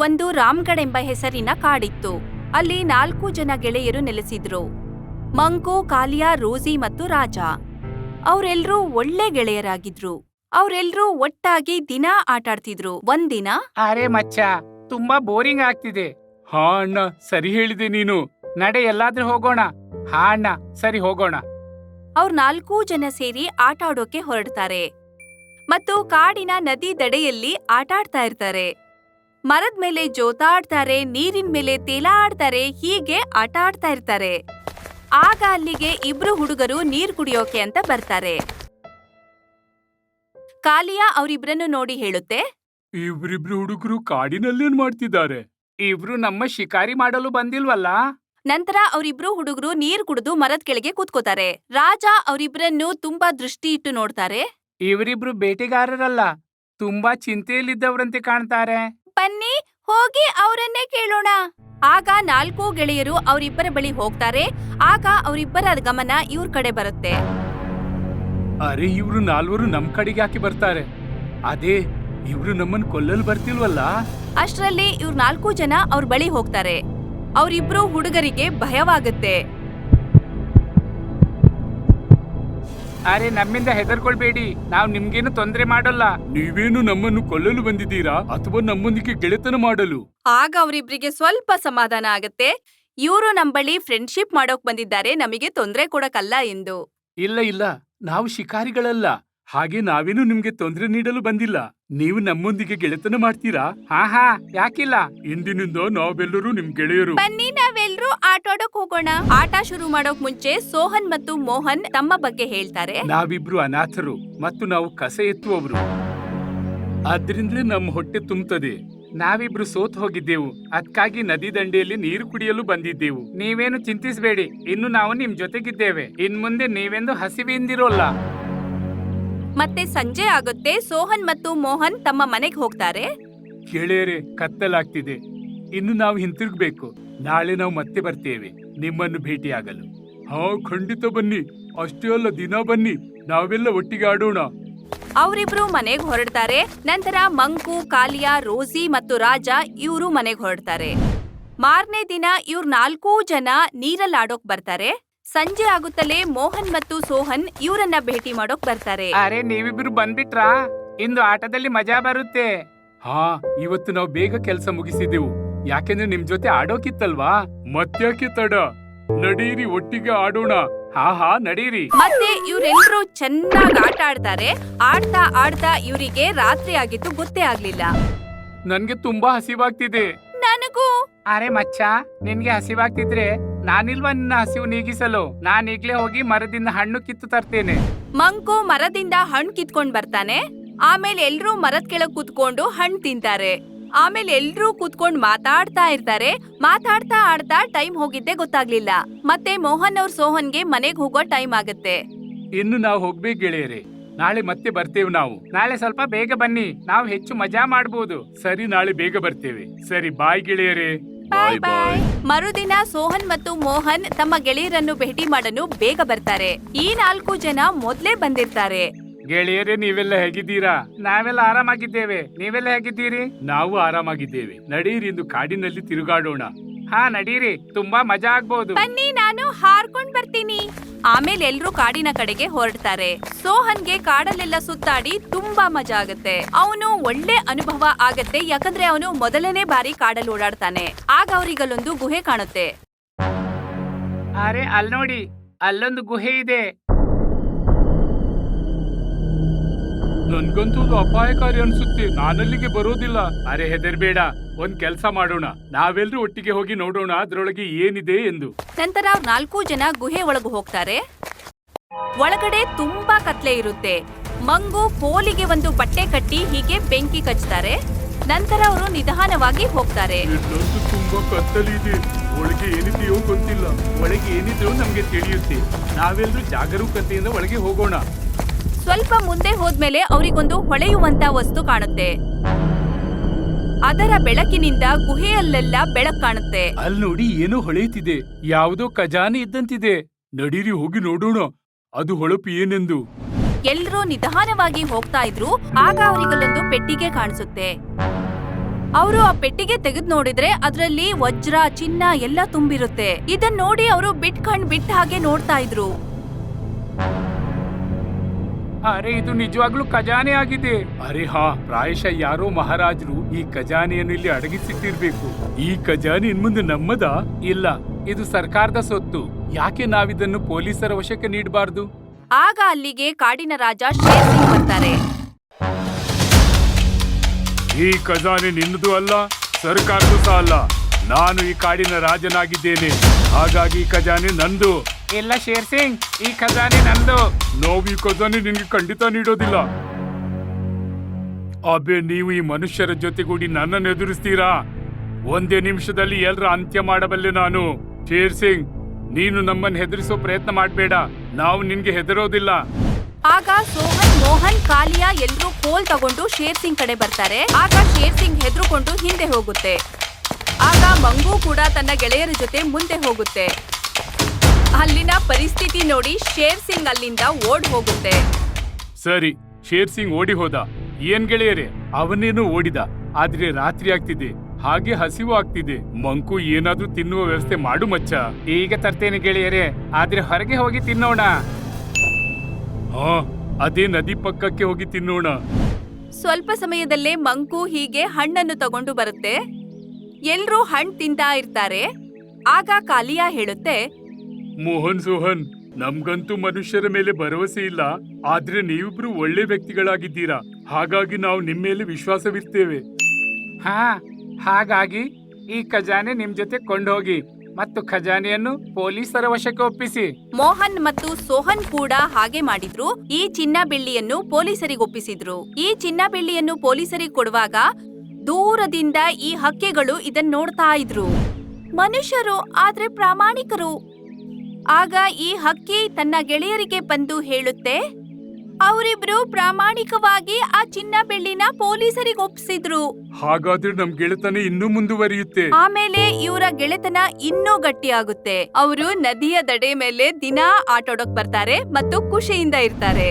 ಒಂದು ರಾಮ್ಗಢ್ ಎಂಬ ಹೆಸರಿನ ಕಾಡಿತ್ತು. ಅಲ್ಲಿ 4 ಜನ ಗೆಳೆಯರು ನೆಲೆಸಿದ್ರು. ಮಂಕು, ಕಾಲಿಯಾ, ರೋಸಿ ಮತ್ತು ರಾಜ. ಅವರೆಲ್ಲರೂ ಒಳ್ಳೆ ಗೆಳೆಯರಾಗಿದ್ರು. ಅವರೆಲ್ಲರೂ ಒಟ್ಟಾಗಿ ದಿನ ಆಟಾಡ್ತಿದ್ರು. ಒಂದಿನ, ಅರೆ ಮಚ್ಚ, ತುಂಬಾ ಬೋರಿಂಗ್ ಆಗ್ತಿದೆ. ಹಾ ಅಣ್ಣ, ಸರಿ ಹೇಳಿದೆ ನೀನು. ನಡೆ, ಎಲ್ಲಾದ್ರೂ ಹೋಗೋಣ. ಹಾ ಅಣ್ಣ, ಸರಿ ಹೋಗೋಣ. ಅವ್ರ 4 ಜನ ಸೇರಿ ಆಟ ಆಡೋಕೆ ಹೊರಡ್ತಾರೆ ಮತ್ತು ಕಾಡಿನ ನದಿ ದಡೆಯಲ್ಲಿ ಆಟಾಡ್ತಾ ಇರ್ತಾರೆ. ಮರದ ಮೇಲೆ ಜೋತಾಡ್ತಾರೆ, ನೀರಿನ ಮೇಲೆ ತೇಲ ಆಡ್ತಾರೆ, ಹೀಗೆ ಆಟ ಆಡ್ತಾ ಇರ್ತಾರೆ. ಆಗ ಅಲ್ಲಿಗೆ 2 ಹುಡುಗರು ನೀರ್ ಕುಡಿಯೋಕೆ ಅಂತ ಬರ್ತಾರೆ. ಕಾಲಿಯಾ ಅವರಿಬ್ರನ್ನು ನೋಡಿ ಹೇಳುತ್ತೆ, ಇವ್ರಿಬ್ರು ಹುಡುಗರು ಕಾಡಿನಲ್ಲೇನ್ ಮಾಡ್ತಿದ್ದಾರೆ? ಇವ್ರು ನಮ್ಮ ಶಿಕಾರಿ ಮಾಡಲು ಬಂದಿಲ್ವಲ್ಲ? ನಂತರ ಅವರಿಬ್ರು ಹುಡುಗರು ನೀರ್ ಕುಡಿದು ಮರದ ಕೆಳಗೆ ಕೂತ್ಕೋತಾರೆ. ರಾಜ ಅವರಿಬ್ರನ್ನು ತುಂಬಾ ದೃಷ್ಟಿ ಇಟ್ಟು ನೋಡ್ತಾರೆ. ಇವರಿಬ್ರು ಬೇಟೆಗಾರರಲ್ಲ, ತುಂಬಾ ಚಿಂತೆಯಲ್ಲಿದ್ದವರಂತೆ ಕಾಣ್ತಾರೆ. ಬನ್ನಿ, ಹೋಗಿ ಅವರನ್ನೇ ಕೇಳೋಣ. ಆಗ 4 ಗೆಳೆಯರು ಅವರಿಬ್ಬರ ಬಳಿ ಹೋಗ್ತಾರೆ. ಆಗ ಅವರಿಬ್ಬರ ಗಮನ ಇವ್ರ ಕಡೆ ಬರುತ್ತೆ. ಅರೆ, ಇವ್ರು 4 ನಮ್ ಕಡೆಗೆ ಯಾಕೆ ಬರ್ತಾರೆ? ಅದೇ, ಇವ್ರು ನಮ್ಮನ್ ಕೊಲ್ಲಲು ಬರ್ತಿಲ್ವಲ್ಲ? ಅಷ್ಟರಲ್ಲಿ ಇವ್ರ 4 ಜನ ಅವ್ರ ಬಳಿ ಹೋಗ್ತಾರೆ. ಅವರಿಬ್ರು ಹುಡುಗರಿಗೆ ಭಯವಾಗುತ್ತೆ. ಅರೆ, ನಮ್ಮಿಂದ ಹೆದರ್ಕೊಳ್ಬೇಡಿ, ನಾವ್ ನಿಮ್ಗೇನು ತೊಂದ್ರೆ ಮಾಡೋಲ್ಲ. ನೀವೇನು ನಮ್ಮನ್ನು ಕೊಲ್ಲಲು ಬಂದಿದ್ದೀರಾ ಅಥವಾ ನಮ್ಮೊಂದಿಗೆ ಗೆಳೆತನ ಮಾಡಲು? ಆಗ ಅವರಿಬ್ರಿಗೆ ಸ್ವಲ್ಪ ಸಮಾಧಾನ ಆಗತ್ತೆ. ಇವರು ನಮ್ ಬಳಿ ಫ್ರೆಂಡ್ಶಿಪ್ ಮಾಡೋಕ್ ಬಂದಿದ್ದಾರೆ, ನಮಗೆ ತೊಂದ್ರೆ ಕೊಡಕ್ಕಲ್ಲ ಎಂದು. ಇಲ್ಲ ಇಲ್ಲ, ನಾವು ಶಿಕಾರಿಗಳಲ್ಲ. ಹಾಗೆ ನಾವೇನು ನಿಮ್ಗೆ ತೊಂದ್ರೆ ನೀಡಲು ಬಂದಿಲ್ಲ. ನೀವು ನಮ್ಮೊಂದಿಗೆ ಗೆಳೆತನ ಮಾಡ್ತೀರಾ? ಹಾ, ಯಾಕಿಲ್ಲ. ಇಂದಿನಿಂದ ನಾವೆಲ್ಲರೂ ನಿಮ್ ಗೆಳೆಯರು. ಬನ್ನಿ, ನಾವೆಲ್ಲರೂ ಆಟ ಆಡೋಕ್ ಹೋಗೋಣ. ಆಟ ಶುರು ಮಾಡೋಕ್ ಮುಂಚೆ ಸೋಹನ್ ಮತ್ತು ಮೋಹನ್ ತಮ್ಮ ಬಗ್ಗೆ ಹೇಳ್ತಾರೆ. ನಾವಿಬ್ರು ಅನಾಥರು ಮತ್ತು ನಾವು ಕಸ ಎತ್ತುವವರು. ಅದ್ರಿಂದಲೇ ನಮ್ಮ ಹೊಟ್ಟೆ ತುಂಬುತ್ತದೆ. ನಾವಿಬ್ರು ಸೋತ್ ಹೋಗಿದ್ದೆವು, ಅದಕ್ಕಾಗಿ ನದಿ ದಂಡೆಯಲ್ಲಿ ನೀರು ಕುಡಿಯಲು ಬಂದಿದ್ದೆವು. ನೀವೇನು ಚಿಂತಿಸಬೇಡಿ, ಇನ್ನು ನಾವು ನಿಮ್ ಜೊತೆಗಿದ್ದೇವೆ. ಇನ್ ಮುಂದೆ ನೀವೆಂದು ಹಸಿವೆಂದಿರೋಲ್ಲ. ಮತ್ತೆ ಸಂಜೆ ಆಗುತ್ತೆ. ಸೋಹನ್ ಮತ್ತು ಮೋಹನ್ ತಮ್ಮ ಮನೆಗೆ ಹೋಗ್ತಾರೆ. ಗೆಳೆಯರೇ, ಕತ್ತಲಾಗ್ತಿದೆ, ಇನ್ನು ನಾವು ಹಿಂತಿರುಗ್ಬೇಕು. ನಾಳೆ ನಾವು ಮತ್ತೆ ಬರ್ತೇವೆ ನಿಮ್ಮನ್ನು ಭೇಟಿಯಾಗಲು. ಹಾ, ಖಂಡಿತ ಬನ್ನಿ. ಅಷ್ಟೇ ಅಲ್ಲ, ದಿನ ಬನ್ನಿ, ನಾವೆಲ್ಲ ಒಟ್ಟಿಗೆ ಆಡೋಣ. ಅವರಿಬ್ರು ಮನೆಗೆ ಹೊರಡ್ತಾರೆ. ನಂತರ ಮಂಕು, ಕಾಲಿಯಾ, ರೋಸಿ ಮತ್ತು ರಾಜ ಇವರು ಮನೆಗೆ ಹೊರಡ್ತಾರೆ. ಮಾರನೇ ದಿನ ಇವ್ರ 4 ಜನ ನೀರಲ್ಲಿ ಆಡೋಕ್ ಬರ್ತಾರೆ. ಸಂಜೆ ಆಗುತ್ತಲೇ ಮೋಹನ್ ಮತ್ತು ಸೋಹನ್ ಇವರನ್ನ ಭೇಟಿ ಮಾಡೋಕ್ ಬರ್ತಾರೆ. ಅರೆ, ನೀವಿಬ್ರು ಬಂದ್ಬಿಟ್ರಾ? ಇಂದು ಆಟದಲ್ಲಿ ಮಜಾ ಬರುತ್ತೆ. ಹಾ, ಇವತ್ತು ನಾವು ಬೇಗ ಕೆಲಸ ಮುಗಿಸಿದೆವು, ಯಾಕೆಂದ್ರೆ ನಿಮ್ ಜೊತೆ ಆಡೋಕಿತ್ತಲ್ವಾ. ಮತ್ತ್ಯಾಕೆ ತಡ? ನಡೀರಿ, ಒಟ್ಟಿಗೆ ಆಡೋಣ. ಹಾ, ನಡೀರಿ. ಮತ್ತೆ ಇವರೆಲ್ಲರೂ ಚೆನ್ನಾಗಿ ಆಟ ಆಡ್ತಾರೆ. ಆಡ್ತಾ ಆಡ್ತಾ ಇವರಿಗೆ ರಾತ್ರಿ ಆಗಿದ್ದು ಗೊತ್ತೇ ಆಗ್ಲಿಲ್ಲ. ನನ್ಗೆ ತುಂಬಾ ಹಸಿವಾಗ್ತಿದೆ. ನನಗೂ. ಅರೆ ಮಚ್ಚ, ನಿನ್ಗೆ ಹಸಿವಾಗ್ತಿದ್ರೆ ನಾನಿಲ್ವಾ ನಿನ್ನ ಹಸಿವು ನೀಗಿಸಲು? ನಾನೀಗ್ಲೇ ಹೋಗಿ ಮರದಿಂದ ಹಣ್ಣು ಕಿತ್ತು ತರ್ತೇನೆ. ಮಂಕು ಮರದಿಂದ ಹಣ್ಣು ಕಿತ್ಕೊಂಡ್ ಬರ್ತಾನೆ. ಆಮೇಲೆ ಎಲ್ರೂ ಮರದ ಕೆಳಗ್ ಕೂತ್ಕೊಂಡು ಹಣ್ಣು ತಿಂತಾರೆ. ಆಮೇಲೆ ಎಲ್ರೂ ಕೂತ್ಕೊಂಡ್ ಮಾತಾಡ್ತಾ ಇರ್ತಾರೆ. ಮಾತಾಡ್ತಾ ಆಡ್ತಾ ಟೈಮ್ ಹೋಗಿದ್ದೆ ಗೊತ್ತಾಗ್ಲಿಲ್ಲ. ಮತ್ತೆ ಮೋಹನ್ ಅವ್ರ ಸೋಹನ್ಗೆ ಮನೆಗ್ ಹೋಗೋ ಟೈಮ್ ಆಗತ್ತೆ. ಇನ್ನು ನಾವು ಹೋಗ್ಬೇಕು ಗೆಳೆಯರೆ. ನಾಳೆ ಮತ್ತೆ ಬರ್ತೇವೆ ನಾವು. ನಾಳೆ ಸ್ವಲ್ಪ ಬೇಗ ಬನ್ನಿ, ನಾವು ಹೆಚ್ಚು ಮಜಾ ಮಾಡಬಹುದು. ಸರಿ, ನಾಳೆ ಬೇಗ ಬರ್ತೇವೆ. ಸರಿ, ಬಾಯ್ ಗೆಳೆಯರೇ. ಬಾಯ್ ಬಾಯ್. ಮರುದಿನ ಸೋಹನ್ ಮತ್ತು ಮೋಹನ್ ತಮ್ಮ ಗೆಳೆಯರನ್ನು ಭೇಟಿ ಮಾಡಲು ಬೇಗ ಬರ್ತಾರೆ. ಈ 4 ಜನ ಮೊದ್ಲೇ ಬಂದಿರ್ತಾರೆ. ಗೆಳೆಯರೇ, ನೀವೆಲ್ಲ ಹೇಗಿದ್ದೀರಾ? ನಾವೆಲ್ಲ ಆರಾಮಾಗಿದ್ದೇವೆ. ನೀವೆಲ್ಲ ಹೇಗಿದ್ದೀರಿ? ನಾವು ಆರಾಮಾಗಿದ್ದೇವೆ. ನಡೀರಿ, ಇಂದು ಕಾಡಿನಲ್ಲಿ ತಿರುಗಾಡೋಣ. ಹಾ, ನಡೀರಿ, ತುಂಬಾ ಮಜಾ ಆಗ್ಬಹುದು. ಬನ್ನಿ, ನಾನು ಹಾರ್ಕೊಂಡ್ ಬರ್ತೀನಿ. ಆಮೇಲೆ ಎಲ್ರೂ ಕಾಡಿನ ಕಡೆಗೆ ಹೊರಡ್ತಾರೆ. ಸೋಹನ್ಗೆ ಕಾಡಲ್ಲೆಲ್ಲ ಸುತ್ತಾಡಿ ತುಂಬಾ ಮಜಾ ಆಗತ್ತೆ. ಅವನು ಒಳ್ಳೆ ಅನುಭವ ಆಗತ್ತೆ, ಯಾಕಂದ್ರೆ ಅವನು ಮೊದಲನೇ ಬಾರಿ ಕಾಡಲ್ಲಿ ಓಡಾಡ್ತಾನೆ. ಆಗ ಅವರಿಗಲ್ಲೊಂದು ಗುಹೆ ಕಾಣುತ್ತೆ. ಅರೆ, ಅಲ್ಲಿ ನೋಡಿ, ಅಲ್ಲೊಂದು ಗುಹೆ ಇದೆ. ನನ್ಗಂತೂ ಅಪಾಯಕಾರಿ ಅನ್ಸುತ್ತೆ, ನಾನಲ್ಲಿಗೆ ಬರೋದಿಲ್ಲ. ಅರೆ, ಹೆದರ್ಬೇಡ, ಒಂದ್ ಕೆಲ್ಸ ಮಾಡೋಣ. ನಾವೆಲ್ಲರೂ ಒಟ್ಟಿಗೆ ಹೋಗಿ ನೋಡೋಣ ಅದ್ರೊಳಗೆ ಏನಿದೆ ಎಂದು. ನಂತರ 4 ಜನ ಗುಹೆ ಒಳಗೆ ಹೋಗ್ತಾರೆ. ಒಳಗಡೆ ತುಂಬಾ ಕತ್ಲೆ ಇರುತ್ತೆ. ಮಂಗು ಕೋಲಿಗೆ ಒಂದು ಬಟ್ಟೆ ಕಟ್ಟಿ ಹೀಗೆ ಬೆಂಕಿ ಕಚ್ತಾರೆ. ನಂತರ ಅವರು ನಿಧಾನವಾಗಿ ಹೋಗ್ತಾರೆ. ಇಲ್ಲೊಂದು ತುಂಬಾ ಕತ್ತಲಿದೆ, ಒಳಗೆ ಏನಿದೆಯೋ ಗೊತ್ತಿಲ್ಲ. ಒಳಗೆ ಏನಿದೆಯೋ ನಮ್ಗೆ ತಿಳಿಯುತ್ತೆ. ನಾವೆಲ್ಲರೂ ಜಾಗರೂಕತೆಯಿಂದ ಒಳಗೆ ಹೋಗೋಣ. ಸ್ವಲ್ಪ ಮುಂದೆ ಹೋದ್ಮೇಲೆ ಅವರಿಗೊಂದು ಹೊಳೆಯುವಂತ ವಸ್ತು ಕಾಣುತ್ತೆ. ಅದರ ಬೆಳಕಿನಿಂದ ಗುಹೆಯಲ್ಲೆಲ್ಲ ಬೆಳಕು ಕಾಣುತ್ತೆ. ಅಲ್ಲಿ ನೋಡಿ, ಏನೋ ಹೊಳೆಯುತ್ತಿದೆ, ಯಾವುದೋ ಖಜಾನೆ ಇದ್ದಂತಿದೆ. ನಡೀರಿ, ಹೋಗಿ ನೋಡೋಣ ಅದು ಹೊಳಪು ಏನೆಂದು. ಎಲ್ರೂ ನಿಧಾನವಾಗಿ ಹೋಗ್ತಾ ಇದ್ರು. ಆಗ ಅವರಿಗಲ್ಲೊಂದು ಪೆಟ್ಟಿಗೆ ಕಾಣಿಸುತ್ತೆ. ಅವರು ಆ ಪೆಟ್ಟಿಗೆ ತೆಗೆದು ನೋಡಿದ್ರೆ ಅದ್ರಲ್ಲಿ ವಜ್ರ ಚಿನ್ನ ಎಲ್ಲ ತುಂಬಿರುತ್ತೆ. ಇದನ್ ನೋಡಿ ಅವರು ಬಿಟ್ಟ ಹಾಗೆ ನೋಡ್ತಾ ಇದ್ರು. ಅರೆ ಇದು ನಿಜವಾಗ್ಲೂ ಖಜಾನೆ ಆಗಿದೆ. ಅರೆ ಹಾ, ಪ್ರಾಯಶಃ ಯಾರೋ ಮಹಾರಾಜರು ಈ ಖಜಾನೆಯನ್ನು ಇಲ್ಲಿ ಅಡಗಿಸಿಟ್ಟಿರ್ಬೇಕು. ಈ ಖಜಾನೆ ಇನ್ಮುಂದೆ ನಮ್ಮದ? ಇಲ್ಲ, ಇದು ಸರ್ಕಾರದ ಸೊತ್ತು. ಯಾಕೆ ನಾವಿದನ್ನು ಪೊಲೀಸರ ವಶಕ್ಕೆ ನೀಡಬಾರ್ದು? ಆಗ ಅಲ್ಲಿಗೆ ಕಾಡಿನ ರಾಜ ಶೇರ್ ಸಿಂಗ್ ಬರ್ತಾರೆ. ಈ ಖಜಾನೆ ನಿನ್ನದು ಅಲ್ಲ, ಸರ್ಕಾರದ್ದು ಸಹ ಅಲ್ಲ. ನಾನು ಈ ಕಾಡಿನ ರಾಜನಾಗಿದ್ದೇನೆ, ಹಾಗಾಗಿ ಈ ಖಜಾನೆ ನಂದು. ಇಲ್ಲ ಶೇರ್ ಸಿಂಗ್, ಈ ಖಜಾನೆ ನಂದು. ನಾವು ಈ ಖಜಾನೆ ನಿನ್ಗೆ ಖಂಡಿತ ನೀಡೋದಿಲ್ಲ. ಅಬೆ, ನೀವು ಈ ಮನುಷ್ಯರ ಜೊತೆಗೂಡಿ ನನ್ನನ್ನು ಎದುರಿಸ್ತೀರಾ? ಒಂದೇ ನಿಮಿಷದಲ್ಲಿ ಎಲ್ಲರ ಅಂತ್ಯ ಮಾಡಬಲ್ಲೆ ನಾನು. ಶೇರ್ ಸಿಂಗ್, ನೀನು ನಮ್ಮನ್ನು ಹೆದರಿಸೋ ಪ್ರಯತ್ನ ಮಾಡಬೇಡ. ನಾವು ನಿನ್ಗೆ ಹೆದರೋದಿಲ್ಲ. ಆಗ ಸೋಹನ್, ಮೋಹನ್, ಕಾಲಿಯಾ ಎಲ್ರೂ ಕೋಲ್ ತಗೊಂಡು ಶೇರ್ ಸಿಂಗ್ ಕಡೆ ಬರ್ತಾರೆ. ಆಗ ಶೇರ್ ಸಿಂಗ್ ಹೆದರ್ಕೊಂಡು ಹಿಂದೆ ಹೋಗುತ್ತೆ. ಆಗ ಮಂಗು ಕೂಡ ತನ್ನ ಗೆಳೆಯರ ಜೊತೆ ಮುಂದೆ ಹೋಗುತ್ತೆ. ಅಲ್ಲಿನ ಪರಿಸ್ಥಿತಿ ನೋಡಿ ಶೇರ್ ಸಿಂಗ್ ಅಲ್ಲಿಂದ ಓಡ್ ಹೋಗುತ್ತೆ. ಸರಿ, ಶೇರ್ ಸಿಂಗ್ ಓಡಿ ಹೋದ. ಏನ್ ಗೆಳೆಯರೇ, ಅವನೇನು ಓಡಿದ. ಆದ್ರೆ ರಾತ್ರಿ ಆಗ್ತಿದೆ, ಹಾಗೆ ಹಸಿವು ಆಗ್ತಿದೆ. ಮಂಕು ಏನಾದ್ರೂ ತಿನ್ನುವ ವ್ಯವಸ್ಥೆ ಮಾಡು ಮಚ್ಚ. ಈಗ ತರ್ತೇನೆ ಗೆಳೆಯರೇ, ಆದ್ರೆ ಹೊರಗೆ ಹೋಗಿ ತಿನ್ನೋಣ. ಹಾ, ಅದೇ ನದಿ ಪಕ್ಕಕ್ಕೆ ಹೋಗಿ ತಿನ್ನೋಣ. ಸ್ವಲ್ಪ ಸಮಯದಲ್ಲೇ ಮಂಕು ಹೀಗೆ ಹಣ್ಣನ್ನು ತಗೊಂಡು ಬರುತ್ತೆ. ಎಲ್ರೂ ಹಣ್ಣು ತಿಂತಾ ಇರ್ತಾರೆ. ಆಗ ಕಾಲಿಯಾ ಹೇಳುತ್ತೆ, ಮೋಹನ್, ಸೋಹನ್, ನಮ್ಗಂತೂ ಮನುಷ್ಯರ ಮೇಲೆ ಭರವಸೆ ಇಲ್ಲ. ಆದ್ರೆ ನೀವಿಬ್ರು ಒಳ್ಳೆ ವ್ಯಕ್ತಿಗಳಾಗಿದ್ದೀರಾ, ಹಾಗಾಗಿ ನಾವು ನಿಮ್ ಮೇಲೆ ವಿಶ್ವಾಸವಿರ್ತೇವೆ. ಹಾ, ಹಾಗಾಗಿ ಈ ಖಜಾನೆ ನಿಮ್ ಜೊತೆ ಕೊಂಡೋಗಿ ಮತ್ತು ಖಜಾನೆಯನ್ನು ಪೊಲೀಸರ ವಶಕ್ಕೆ ಒಪ್ಪಿಸಿ. ಮೋಹನ್ ಮತ್ತು ಸೋಹನ್ ಕೂಡ ಹಾಗೆ ಮಾಡಿದ್ರು. ಈ ಚಿನ್ನ ಬೆಳ್ಳಿಯನ್ನು ಪೊಲೀಸರಿಗೆ ಒಪ್ಪಿಸಿದ್ರು. ಈ ಚಿನ್ನ ಬೆಳ್ಳಿಯನ್ನು ಪೊಲೀಸರಿಗೆ ಕೊಡುವಾಗ ದೂರದಿಂದ ಈ ಹಕ್ಕಿಗಳು ಇದನ್ನ ನೋಡ್ತಾ ಇದ್ರು. ಮನುಷ್ಯರು ಆದ್ರೆ ಪ್ರಾಮಾಣಿಕರು. ಆಗ ಈ ಹಕ್ಕಿ ತನ್ನ ಗೆಳೆಯರಿಗೆ ಬಂದು ಹೇಳುತ್ತೆ, ಅವರಿಬ್ರು ಪ್ರಾಮಾಣಿಕವಾಗಿ ಆ ಚಿನ್ನ ಬೆಳ್ಳಿನ ಪೊಲೀಸರಿಗೆ ಒಪ್ಪಿಸಿದ್ರು. ಹಾಗಾದ್ರೆ ನಮ್ ಗೆಳೆತನ ಇನ್ನೂ ಮುಂದುವರಿಯುತ್ತೆ. ಆಮೇಲೆ ಇವರ ಗೆಳೆತನ ಇನ್ನೂ ಗಟ್ಟಿಯಾಗುತ್ತೆ. ಅವರು ನದಿಯ ದಡೆ ಮೇಲೆ ದಿನಾ ಆಟಾಡೋಕ್ ಬರ್ತಾರೆ ಮತ್ತು ಖುಷಿಯಿಂದ ಇರ್ತಾರೆ.